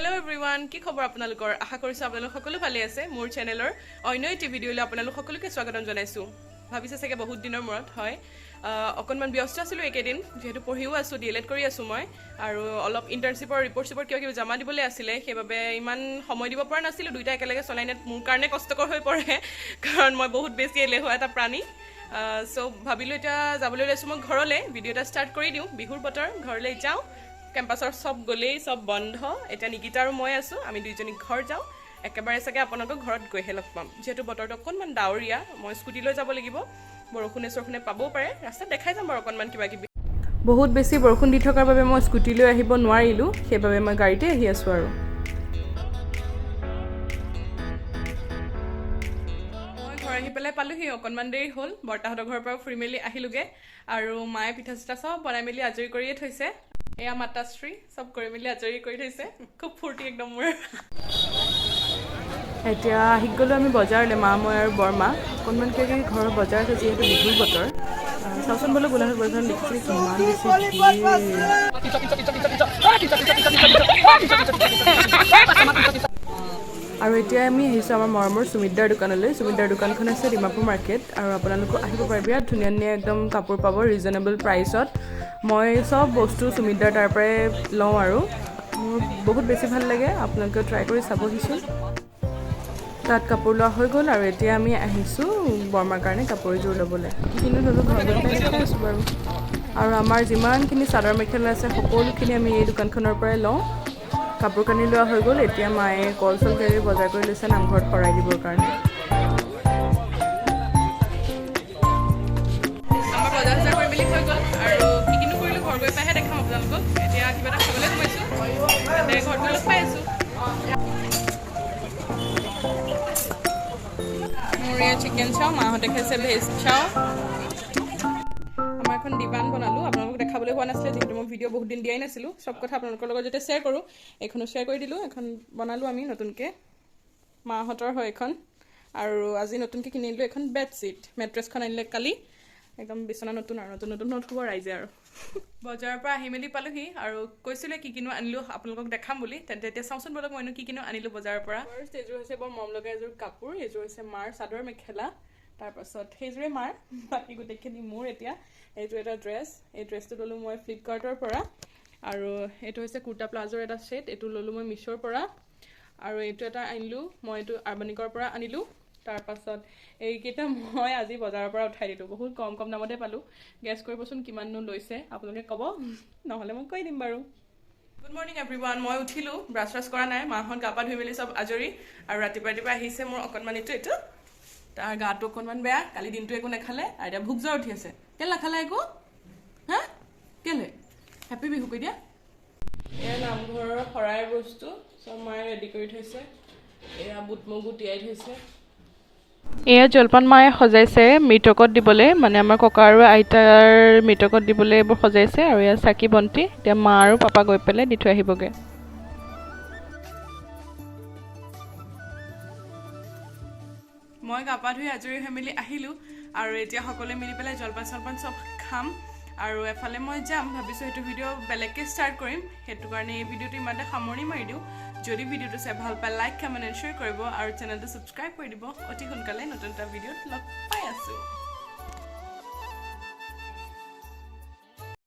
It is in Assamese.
Hello everyone, কি খবৰ আপোনালোকৰ আশা কৰিছো আপোনালোক সকলো ভালে আছে মোৰ চেনেলৰ অন্য এটি ভিডিঅলৈ আপোনালোক সকলোকে স্বাগতম জনাইছো ভাবিছে চাগে বহুত দিনৰ মূৰত হয় অকনমান ব্যস্ত আছিলো একেদিন যেহেতু পঢ়িও আছো ডিএলএড কৰি আছো মই আৰু অলপ ইন্টাৰ্নশিপৰ ৰিপৰ্ট কিবা জমা দিবলৈ আছিল সেইবাবে ইমান সময় দিব পৰা নাছিলো দুইটা একেলগে চলাইনে মোৰ কাৰণে কষ্টকৰ হৈ পৰে কাৰণ মই বহুত বেছি এলেহুৱা এটা প্ৰাণী সো ভাবিলো এটা যাবলৈ লৈছো মই ঘৰলে ভিডিঅ' এটা ষ্টাৰ্ট কৰি দিও বিহুৰ বতৰ ঘৰলৈ যাও কেম্পাছৰ সব গলেই সব বন্ধ এটা নিকিতা আৰু মই আছো আমি দুইজনী ঘৰ যাও একেবাৰে সকে আপোনালোক ঘৰত গৈহে লগ পাম যেহেতু বতৰটো অকনমান ডাৱৰীয়া মই স্কুটি লৈ যাব লাগিব বৰষুণে পাবও পাৰে ৰাস্তা দেখাই যাম অকনমান কিবা কিবি বহুত বেছি বৰষুণ দি থকাৰ বাবে মই স্কুটি লৈ আহিব নোৱাৰিলো সেইবাবে মই গাড়ীতে আহি আছো আৰু মই ঘৰ আহি পেলাই পালোহি অকনমান দেৰি হ'ল বৰ্তাহঁতৰ ঘৰৰ পৰা ফুৰি মেলি আহিলোগে আৰু মায়ে পিঠা চিঠা সব বনাই মেলি আজৰি কৰিয়ে থৈছে এয়া মাতাশ্ৰী সব কৰি মেলি আজৰি কৰি থৈছে খুব ফূৰ্তি একদম মোৰ এতিয়া আহি গ'লো আমি বজাৰলৈ মা মই আৰু বৰমা অকণমান কিবা ঘৰৰ বজাৰ আছে যিহেতু বিহুৰ বতৰ চাওচোন বোলো গোলাঘাট বজাৰত দেখিছোঁ কিমান বেছি আৰু এতিয়া আমি আহিছোঁ আমাৰ মৰমৰ সুমিদ্ৰাৰ দোকানলৈ সুমিদ্ৰাৰ দোকানখন আছে ডিমাপুৰ মাৰ্কেট আৰু আপোনালোকো আহিব পাৰে বিৰাট ধুনীয়া ধুনীয়া একদম কাপোৰ পাব ৰিজনেবল প্ৰাইচত মই সব বস্তু সুমিদ্ৰাৰ তাৰ পৰাই লওঁ আৰু মোৰ বহুত বেছি ভাল লাগে আপোনালোকে ট্ৰাই কৰি চাবহিচোন তাত কাপোৰ লোৱা হৈ গ'ল আৰু এতিয়া আমি আহিছোঁ বৰমাৰ কাৰণে কাপোৰ এযোৰ ল'বলৈ কিন্তু ধৰক ঘৰ গৈ দেখাই আছোঁ বাৰু আৰু আমাৰ যিমানখিনি চাদৰ মেখেলা আছে সকলোখিনি আমি এই দোকানখনৰ পৰাই লওঁ কাপোৰ কানি লোৱা হৈ গ'ল এতিয়া মায়ে কল চল কেৰি বজাৰ কৰি লৈছে নামঘৰত শৰাই দিবৰ কাৰণে আমাৰ বজাৰ চজাৰ কৰি মেলি হৈ গ'ল আৰু কি কিনো কৰিলোঁ ঘৰ গৈ পাইহে দেখাম আপোনালোকক এতিয়া কিবা এটা খাবলৈ গৈছোঁ তাতে ঘৰত গৈ লগ পাই আছোঁ মোৰ ইয়াত চিকেন চাও মাহঁতে খাইছে ভেজ চাও আমাৰ এখন ডিবান বনালোঁ আপোনালোকক দেখাবলৈ হোৱা নাছিলে যিহেতু মই ভিডিঅ' বহুত দিন দিয়াই নাছিলোঁ সব কথা আপোনালোকৰ লগত যেতিয়া শ্বেয়াৰ কৰোঁ এইখনো শ্বেয়াৰ কৰি দিলোঁ এখন বনালোঁ আমি নতুনকৈ মাহঁতৰ হয় এখন আৰু আজি নতুনকৈ কিনিলোঁ এখন বেডশ্বীট মেট্ৰেছখন আনিলে কালি একদম বিচনা নতুন আৰু নতুন হ'ব ৰাইজে আৰু বজাৰৰ পৰা আহি মেলি পালোহি আৰু কৈছিলে কি কিনো আনিলোঁ আপোনালোকক দেখাম বুলি তেন্তে এতিয়া চাওঁচোন বলক মইনো কি কিনো আনিলোঁ বজাৰৰ পৰা ফাৰ্ষ্ট এযোৰ হৈছে বৰ মৰম লগা এযোৰ কাপোৰ এযোৰ হৈছে মাৰ চাদৰ মেখেলা তাৰপাছত সেইযোৰে মাৰ বাকী গোটেইখিনি মোৰ এতিয়া এইটো এটা ড্ৰেছ এই ড্ৰেছটো ল'লোঁ মই ফ্লিপকাৰ্টৰ পৰা আৰু এইটো হৈছে কুৰ্তা প্লাজোৰ এটা ছেট এইটো ল'লোঁ মই মিছ'ৰ পৰা আৰু এইটো এটা আনিলোঁ মই এইটো আৰ্বানিকৰ পৰা আনিলোঁ তাৰপাছত এইকেইটা মই আজি বজাৰৰ পৰা উঠাই দিলোঁ বহুত কম দামতে পালোঁ গেছ কৰিবচোন কিমাননো লৈছে আপোনালোকে ক'ব নহ'লে মই কৈ দিম বাৰু গুড মৰ্ণিং এভৰিৱান মই উঠিলোঁ ব্ৰাছ কৰা নাই মাহঁত গা পা ধুই মেলি চব আজৰি আৰু ৰাতিপুৱা আহিছে মোৰ অকণমান এইটো তাৰ গাটো অকণমান বেয়া কালি দিনটো একো নাখালে আৰু এতিয়া ভোক জ্বৰ উঠি আছে কেলে নাখালে একো হা কেলে হেপী বিহু কৈ দিয়া এয়া নামঘৰৰ শৰাইৰ বস্তু চব মায়ে ৰেডি কৰি থৈছে এয়া বুট মগু তিয়াই থৈছে এয়া জলপান মায়ে সজাইছে মৃতকত দিবলৈ মানে আমাৰ ককা আৰু আইতাৰ মৃতকত দিবলৈ এইবোৰ সজাইছে আৰু এয়া চাকি বন্তি এতিয়া মা আৰু পাপা গৈ পেলাই দি থৈ আহিবগৈ মই গা পা ধুই আজৰি হৈ মেলি আহিলোঁ আৰু এতিয়া সকলোৱে মিলি পেলাই জলপান চব খাম আৰু এফালে মই যাম ভাবিছোঁ সেইটো ভিডিঅ' বেলেগকৈ ষ্টাৰ্ট কৰিম সেইটো কাৰণে এই ভিডিঅ'টো ইমানতে সামৰণি মাৰি দিওঁ যদি ভিডিঅ'টো চাই ভাল পায় লাইক কমেণ্ট এণ্ড শ্বেয়াৰ কৰিব আৰু চেনেলটো ছাবস্ক্ৰাইব কৰি দিব অতি সোনকালে নতুন এটা ভিডিঅ'ত লগ পাই আছোঁ